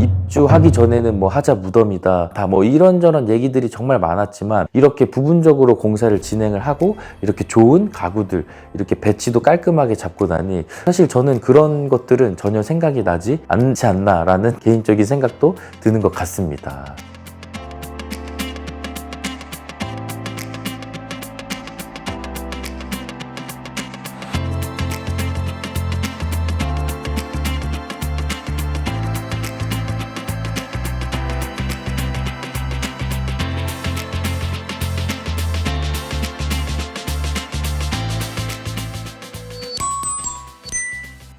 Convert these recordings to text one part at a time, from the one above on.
입주하기 전에는 뭐 하자 무덤이다, 다 뭐 이런저런 얘기들이 정말 많았지만 이렇게 부분적으로 공사를 진행을 하고 이렇게 좋은 가구들 이렇게 배치도 깔끔하게 잡고 나니 사실 저는 그런 것들은 전혀 생각이 나지 않지 않나라는 개인적인 생각도 드는 것 같습니다.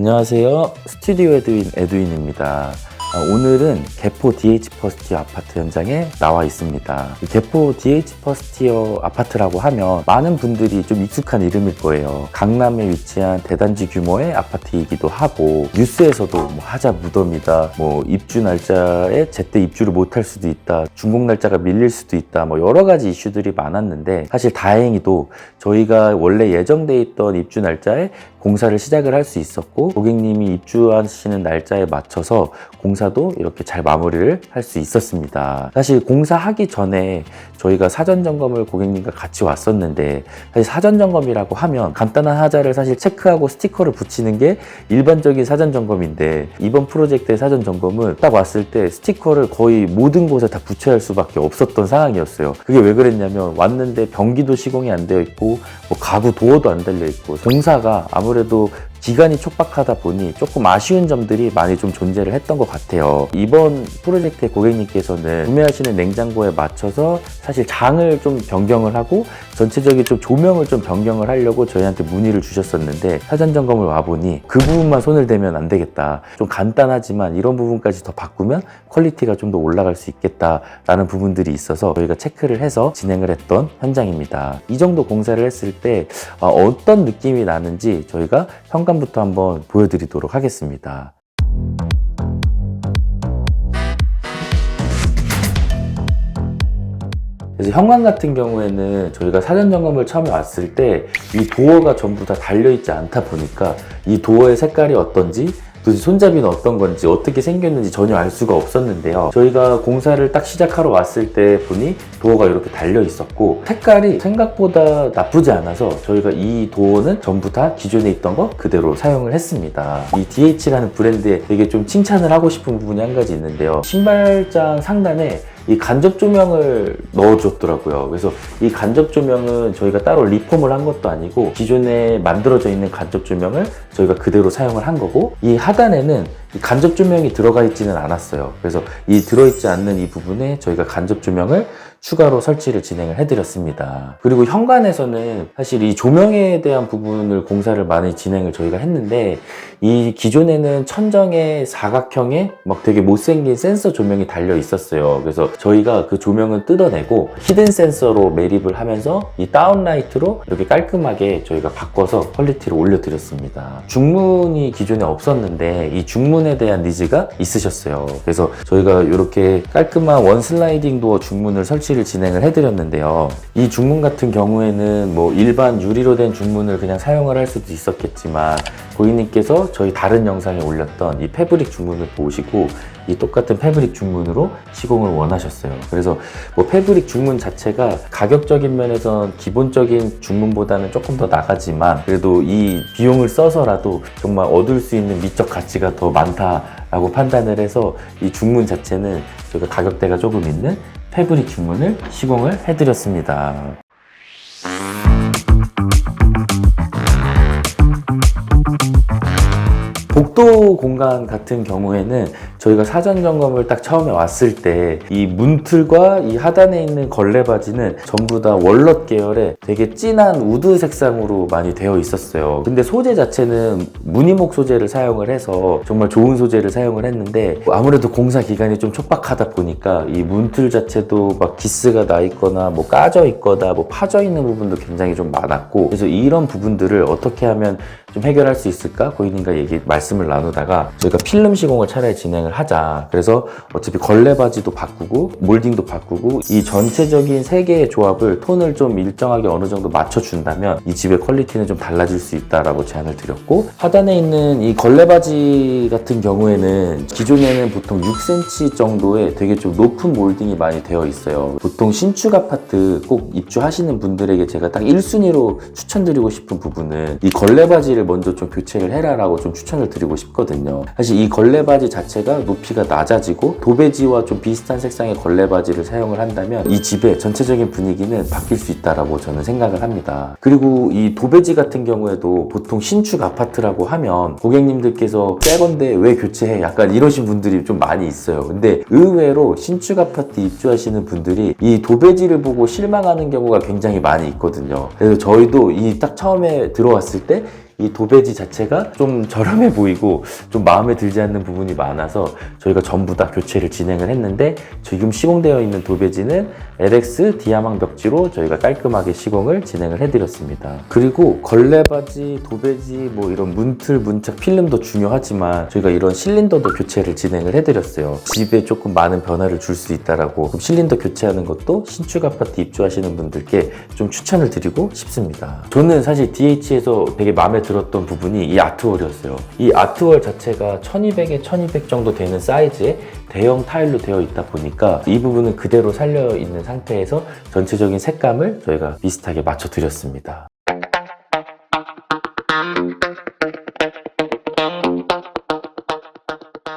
안녕하세요. 스튜디오 에드윈입니다. 오늘은 개포 DH 퍼스티어 아파트 현장에 나와 있습니다. 개포 DH 퍼스티어 아파트라고 하면 많은 분들이 좀 익숙한 이름일 거예요. 강남에 위치한 대단지 규모의 아파트이기도 하고 뉴스에서도 뭐 하자 무덤이다, 뭐 입주 날짜에 제때 입주를 못할 수도 있다, 준공 날짜가 밀릴 수도 있다, 뭐 여러 가지 이슈들이 많았는데 사실 다행히도 저희가 원래 예정돼 있던 입주 날짜에 공사를 시작을 할 수 있었고 고객님이 입주하시는 날짜에 맞춰서 공사도 이렇게 잘 마무리를 할 수 있었습니다. 사실 공사하기 전에 저희가 사전 점검을 고객님과 같이 왔었는데 사실 사전 점검이라고 하면 간단한 하자를 사실 체크하고 스티커를 붙이는 게 일반적인 사전 점검인데 이번 프로젝트의 사전 점검은 딱 왔을 때 스티커를 거의 모든 곳에 다 붙여야 할 수밖에 없었던 상황이었어요. 그게 왜 그랬냐면 왔는데 변기도 시공이 안 되어 있고 뭐 가구 도어도 안 달려 있고 공사가 아무래도 기간이 촉박하다 보니 조금 아쉬운 점들이 많이 좀 존재를 했던 것 같아요. 이번 프로젝트의 고객님께서는 구매하시는 냉장고에 맞춰서 사실 장을 좀 변경을 하고 전체적인 좀 조명을 좀 변경을 하려고 저희한테 문의를 주셨었는데 사전 점검을 와보니 그 부분만 손을 대면 안 되겠다, 좀 간단하지만 이런 부분까지 더 바꾸면 퀄리티가 좀 더 올라갈 수 있겠다라는 부분들이 있어서 저희가 체크를 해서 진행을 했던 현장입니다. 이 정도 공사를 했을 때 어떤 느낌이 나는지 저희가 현관부터 한번 보여드리도록 하겠습니다. 그래서 현관 같은 경우에는 저희가 사전 점검을 처음에 왔을 때 이 도어가 전부 다 달려있지 않다 보니까 이 도어의 색깔이 어떤지 도대체 손잡이는 어떤 건지 어떻게 생겼는지 전혀 알 수가 없었는데요. 저희가 공사를 딱 시작하러 왔을 때 보니 도어가 이렇게 달려 있었고 색깔이 생각보다 나쁘지 않아서 저희가 이 도어는 전부 다 기존에 있던 거 그대로 사용을 했습니다. 이 DH라는 브랜드에 되게 좀 칭찬을 하고 싶은 부분이 한 가지 있는데요. 신발장 상단에 이 간접 조명을 넣어줬더라고요. 그래서 이 간접 조명은 저희가 따로 리폼을 한 것도 아니고 기존에 만들어져 있는 간접 조명을 저희가 그대로 사용을 한 거고 이 하단에는 이 간접 조명이 들어가 있지는 않았어요. 그래서 이 들어있지 않는 이 부분에 저희가 간접 조명을 추가로 설치를 진행을 해드렸습니다. 그리고 현관에서는 사실 이 조명에 대한 부분을 공사를 많이 진행을 저희가 했는데 이 기존에는 천정에 사각형의 막 되게 못생긴 센서 조명이 달려 있었어요. 그래서 저희가 그 조명을 뜯어내고 히든 센서로 매립을 하면서 이 다운라이트로 이렇게 깔끔하게 저희가 바꿔서 퀄리티를 올려드렸습니다. 중문이 기존에 없었는데 이 중문에 대한 니즈가 있으셨어요. 그래서 저희가 이렇게 깔끔한 원 슬라이딩 도어 중문을 설치를 진행을 해드렸는데요. 이 중문 같은 경우에는 뭐 일반 유리로 된 중문을 그냥 사용을 할 수도 있었겠지만 고객님께서 저희 다른 영상에 올렸던 이 패브릭 중문을 보시고 이 똑같은 패브릭 중문으로 시공을 원하셨어요. 그래서 뭐 패브릭 중문 자체가 가격적인 면에선 기본적인 중문보다는 조금 더 나가지만 그래도 이 비용을 써서라도 정말 얻을 수 있는 미적 가치가 더 많다라고 판단을 해서 이 중문 자체는 저희가 가격대가 조금 있는 패브릭 중문을 시공을 해드렸습니다. 복도 공간 같은 경우에는 저희가 사전 점검을 딱 처음에 왔을 때 이 문틀과 이 하단에 있는 걸레바지는 전부 다 월넛 계열의 되게 진한 우드 색상으로 많이 되어 있었어요. 근데 소재 자체는 무늬목 소재를 사용을 해서 정말 좋은 소재를 사용을 했는데 아무래도 공사 기간이 좀 촉박하다 보니까 이 문틀 자체도 막 기스가 나 있거나 뭐 까져 있거나 뭐 파져 있는 부분도 굉장히 좀 많았고 그래서 이런 부분들을 어떻게 하면 좀 해결할 수 있을까 고객님과 말씀을 나누다가 저희가 필름 시공을 차라리 진행을 진행을 하자. 그래서 어차피 걸레바지도 바꾸고 몰딩도 바꾸고 이 전체적인 세 개의 조합을 톤을 좀 일정하게 어느 정도 맞춰준다면 이 집의 퀄리티는 좀 달라질 수 있다라고 제안을 드렸고, 하단에 있는 이 걸레바지 같은 경우에는 기존에는 보통 6cm 정도의 되게 좀 높은 몰딩이 많이 되어 있어요. 보통 신축 아파트 꼭 입주하시는 분들에게 제가 딱 1순위로 추천드리고 싶은 부분은 이 걸레바지를 먼저 좀 교체를 해라라고 좀 추천을 드리고 싶거든요. 사실 이 걸레바지 자체가 높이가 낮아지고 도배지와 좀 비슷한 색상의 걸레바지를 사용을 한다면 이 집의 전체적인 분위기는 바뀔 수 있다라고 저는 생각을 합니다. 그리고 이 도배지 같은 경우에도 보통 신축 아파트라고 하면 고객님들께서 새 건데 왜 교체해? 약간 이러신 분들이 좀 많이 있어요. 근데 의외로 신축 아파트 입주하시는 분들이 이 도배지를 보고 실망하는 경우가 굉장히 많이 있거든요. 그래서 저희도 이 딱 처음에 들어왔을 때 이 도배지 자체가 좀 저렴해 보이고 좀 마음에 들지 않는 부분이 많아서 저희가 전부 다 교체를 진행을 했는데, 지금 시공되어 있는 도배지는 LX 디아망 벽지로 저희가 깔끔하게 시공을 진행을 해드렸습니다. 그리고 걸레바지, 도배지, 뭐 이런 문틀, 문짝, 필름도 중요하지만 저희가 이런 실린더도 교체를 진행을 해드렸어요. 집에 조금 많은 변화를 줄 수 있다라고. 그럼 실린더 교체하는 것도 신축 아파트 입주하시는 분들께 좀 추천을 드리고 싶습니다. 저는 사실 DH에서 되게 마음에 들었던 부분이 이 아트월이었어요. 이 아트월 자체가 1200에 1200 정도 되는 사이즈의 대형 타일로 되어 있다 보니까 이 부분은 그대로 살려 있는 상태에서 전체적인 색감을 저희가 비슷하게 맞춰 드렸습니다.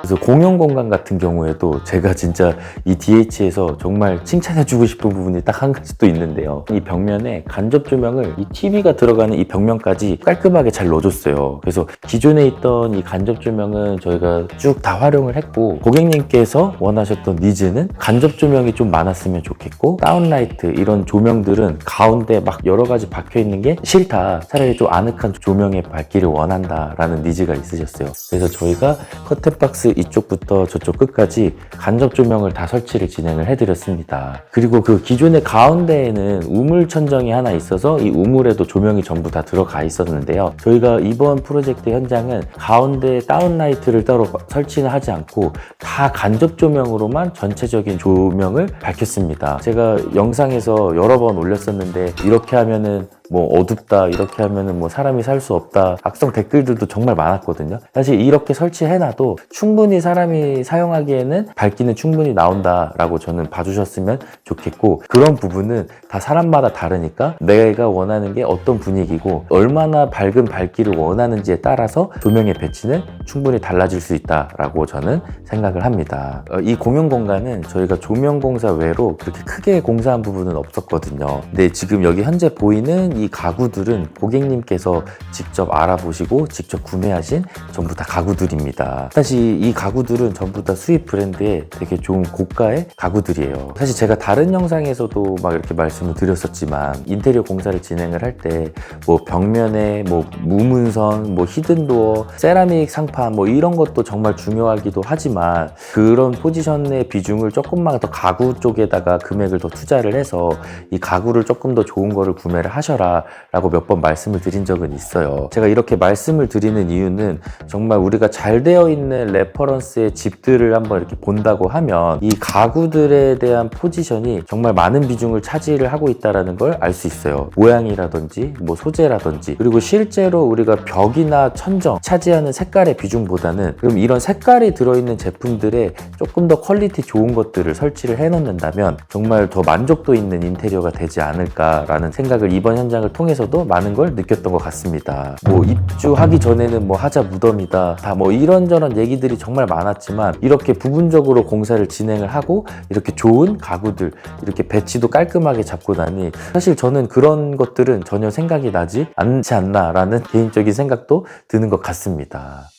그래서 공용 공간 같은 경우에도 제가 진짜 이 DH에서 정말 칭찬해주고 싶은 부분이 딱 한 가지 또 있는데요. 이 벽면에 간접 조명을 이 TV가 들어가는 이 벽면까지 깔끔하게 잘 넣어줬어요. 그래서 기존에 있던 이 간접 조명은 저희가 쭉 다 활용을 했고, 고객님께서 원하셨던 니즈는 간접 조명이 좀 많았으면 좋겠고, 다운라이트 이런 조명들은 가운데 막 여러 가지 박혀 있는 게 싫다, 차라리 좀 아늑한 조명에 밝기를 원한다 라는 니즈가 있으셨어요. 그래서 저희가 커튼박스 이쪽부터 저쪽 끝까지 간접 조명을 다 설치를 진행을 해드렸습니다. 그리고 그 기존의 가운데에는 우물 천정이 하나 있어서 이 우물에도 조명이 전부 다 들어가 있었는데요. 저희가 이번 프로젝트 현장은 가운데 다운라이트를 따로 설치는 하지 않고 다 간접 조명으로만 전체적인 조명을 밝혔습니다. 제가 영상에서 여러 번 올렸었는데 이렇게 하면은 뭐 어둡다, 이렇게 하면은 뭐 사람이 살 수 없다, 악성 댓글들도 정말 많았거든요. 사실 이렇게 설치해놔도 충분히 사람이 사용하기에는 밝기는 충분히 나온다라고 저는 봐주셨으면 좋겠고, 그런 부분은 다 사람마다 다르니까 내가 원하는 게 어떤 분위기고 얼마나 밝은 밝기를 원하는지에 따라서 조명의 배치는 충분히 달라질 수 있다라고 저는 생각을 합니다. 이 공용 공간은 저희가 조명 공사 외로 그렇게 크게 공사한 부분은 없었거든요. 근데 지금 여기 현재 보이는 이 가구들은 고객님께서 직접 알아보시고 직접 구매하신 전부 다 가구들입니다. 사실 이 가구들은 전부 다 수입 브랜드의 되게 좋은 고가의 가구들이에요. 사실 제가 다른 영상에서도 막 이렇게 말씀을 드렸었지만, 인테리어 공사를 진행을 할 때 뭐 벽면에 뭐 무문선, 뭐 히든도어, 세라믹 상판 뭐 이런 것도 정말 중요하기도 하지만, 그런 포지션의 비중을 조금만 더 가구 쪽에다가 금액을 더 투자를 해서 이 가구를 조금 더 좋은 거를 구매를 하셔라 라고 몇 번 말씀을 드린 적은 있어요. 제가 이렇게 말씀을 드리는 이유는 정말 우리가 잘 되어 있는 레퍼런스의 집들을 한번 이렇게 본다고 하면 이 가구들에 대한 포지션이 정말 많은 비중을 차지를 하고 있다는 걸 알 수 있어요. 모양이라든지 뭐 소재라든지, 그리고 실제로 우리가 벽이나 천정 차지하는 색깔의 비중보다는 그럼 이런 색깔이 들어있는 제품들에 조금 더 퀄리티 좋은 것들을 설치를 해놓는다면 정말 더 만족도 있는 인테리어가 되지 않을까라는 생각을 이번 현장을 통해서도 많은 걸 느꼈던 것 같습니다. 뭐 입주하기 전에는 뭐 하자 무덤이다, 다 뭐 이런저런 얘기들이 정말 많았지만, 이렇게 부분적으로 공사를 진행을 하고 이렇게 좋은 가구들 이렇게 배치도 깔끔하게 잡고 나니 사실 저는 그런 것들은 전혀 생각이 나지 않지 않나 라는 개인적인 생각도 드는 것 같습니다.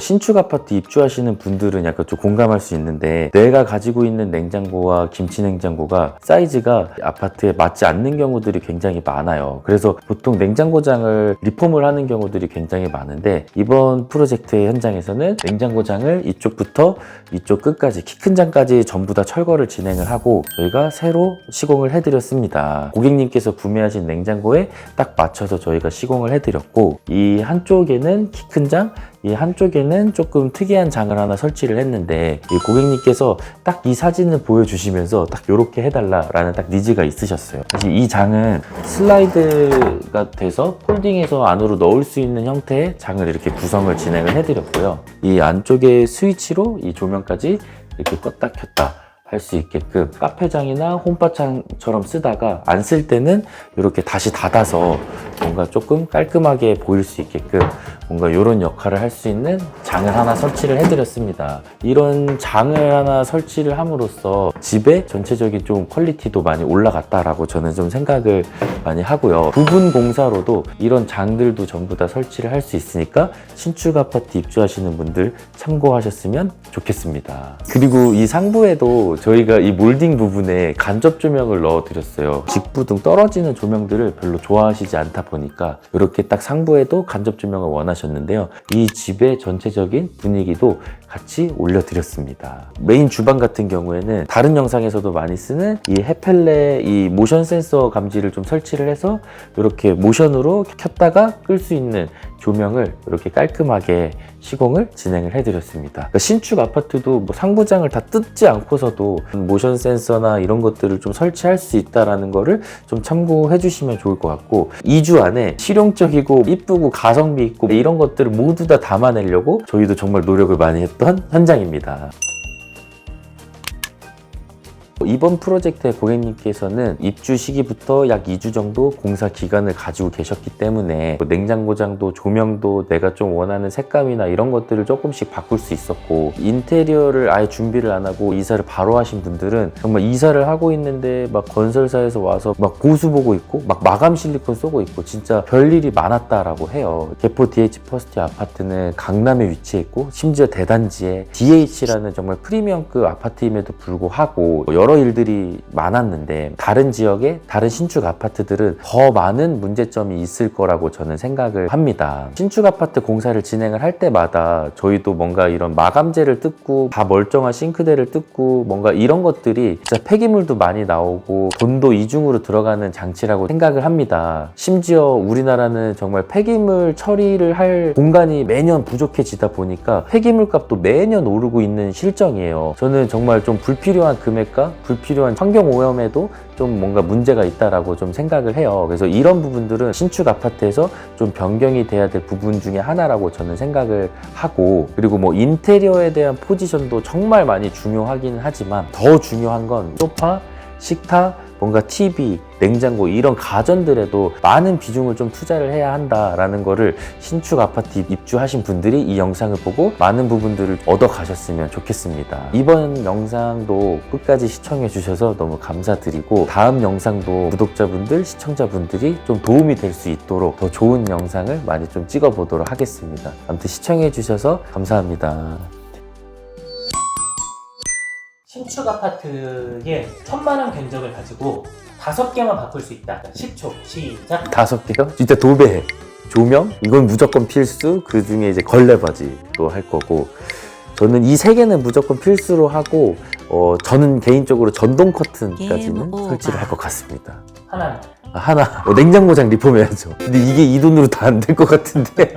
신축 아파트 입주하시는 분들은 약간 좀 공감할 수 있는데, 내가 가지고 있는 냉장고와 김치 냉장고가 사이즈가 아파트에 맞지 않는 경우들이 굉장히 많아요. 그래서 보통 냉장고장을 리폼을 하는 경우들이 굉장히 많은데, 이번 프로젝트의 현장에서는 냉장고장을 이쪽부터 이쪽 끝까지, 키 큰 장까지 전부 다 철거를 진행을 하고 저희가 새로 시공을 해드렸습니다. 고객님께서 구매하신 냉장고에 딱 맞춰서 저희가 시공을 해드렸고, 이 한쪽에는 키 큰 장, 이 한쪽에는 조금 특이한 장을 하나 설치를 했는데, 이 고객님께서 딱 이 사진을 보여주시면서 딱 이렇게 해달라라는 딱 니즈가 있으셨어요. 사실 이 장은 슬라이드가 돼서 폴딩해서 안으로 넣을 수 있는 형태의 장을 이렇게 구성을 진행을 해드렸고요. 이 안쪽에 스위치로 이 조명까지 이렇게 껐다 켰다 할 수 있게끔, 카페장이나 홈바창처럼 쓰다가 안 쓸 때는 이렇게 다시 닫아서 뭔가 조금 깔끔하게 보일 수 있게끔 뭔가 이런 역할을 할 수 있는 장을 하나 설치를 해드렸습니다. 이런 장을 하나 설치를 함으로써 집의 전체적인 좀 퀄리티도 많이 올라갔다라고 저는 좀 생각을 많이 하고요. 부분 공사로도 이런 장들도 전부 다 설치를 할 수 있으니까 신축 아파트 입주하시는 분들 참고하셨으면 좋겠습니다. 그리고 이 상부에도 저희가 이 몰딩 부분에 간접 조명을 넣어드렸어요. 직부등 떨어지는 조명들을 별로 좋아하시지 않다 보니까 이렇게 딱 상부에도 간접 조명을 원하셨는데요. 이 집의 전체적인 분위기도 같이 올려드렸습니다. 메인 주방 같은 경우에는 다른 영상에서도 많이 쓰는 이 헤펠레 이 모션 센서 감지를 좀 설치를 해서 이렇게 모션으로 켰다가 끌 수 있는 조명을 이렇게 깔끔하게 시공을 진행을 해드렸습니다. 그러니까 신축 아파트도 뭐 상부장을 다 뜯지 않고서도 모션 센서나 이런 것들을 좀 설치할 수 있다는 거를 좀 참고해 주시면 좋을 것 같고, 2주 안에 실용적이고 이쁘고 가성비 있고 이런 것들을 모두 다 담아내려고 저희도 정말 노력을 많이 했던 현장입니다. 이번 프로젝트의 고객님께서는 입주 시기부터 약 2주 정도 공사 기간을 가지고 계셨기 때문에 냉장고장도 조명도 내가 좀 원하는 색감이나 이런 것들을 조금씩 바꿀 수 있었고, 인테리어를 아예 준비를 안 하고 이사를 바로 하신 분들은 정말 이사를 하고 있는데 막 건설사에서 와서 막 고수 보고 있고 막 마감 실리콘 쏘고 있고 진짜 별일이 많았다라고 해요. 개포 DH 퍼스트 아파트는 강남에 위치해 있고 심지어 대단지에 DH라는 정말 프리미엄급 아파트임에도 불구하고 여러 일들이 많았는데, 다른 지역의 다른 신축 아파트들은 더 많은 문제점이 있을 거라고 저는 생각을 합니다. 신축 아파트 공사를 진행을 할 때마다 저희도 뭔가 이런 마감재를 뜯고 다 멀쩡한 싱크대를 뜯고 뭔가 이런 것들이 진짜 폐기물도 많이 나오고 돈도 이중으로 들어가는 장치라고 생각을 합니다. 심지어 우리나라는 정말 폐기물 처리를 할 공간이 매년 부족해지다 보니까 폐기물 값도 매년 오르고 있는 실정이에요. 저는 정말 좀 불필요한 금액과 불필요한 환경 오염에도 좀 뭔가 문제가 있다라고 좀 생각을 해요. 그래서 이런 부분들은 신축 아파트에서 좀 변경이 돼야 될 부분 중에 하나라고 저는 생각을 하고, 그리고 뭐 인테리어에 대한 포지션도 정말 많이 중요하긴 하지만 더 중요한 건 소파, 식탁, 뭔가 TV, 냉장고 이런 가전들에도 많은 비중을 좀 투자를 해야 한다라는 거를 신축 아파트 입주하신 분들이 이 영상을 보고 많은 부분들을 얻어 가셨으면 좋겠습니다. 이번 영상도 끝까지 시청해 주셔서 너무 감사드리고, 다음 영상도 구독자분들, 시청자분들이 좀 도움이 될 수 있도록 더 좋은 영상을 많이 좀 찍어 보도록 하겠습니다. 아무튼 시청해 주셔서 감사합니다. 신축 아파트의 1000만 원 견적을 가지고 5개만 바꿀 수 있다. 10초 시작. 5개요? 진짜 도배, 조명, 이건 무조건 필수. 그 중에 이제 걸레바지도 할 거고, 저는 이 3개는 무조건 필수로 하고, 저는 개인적으로 전동 커튼까지는 설치를 할 것 같습니다. 하나. 냉장고장 리폼해야죠. 근데 이게 이 돈으로 다 안 될 것 같은데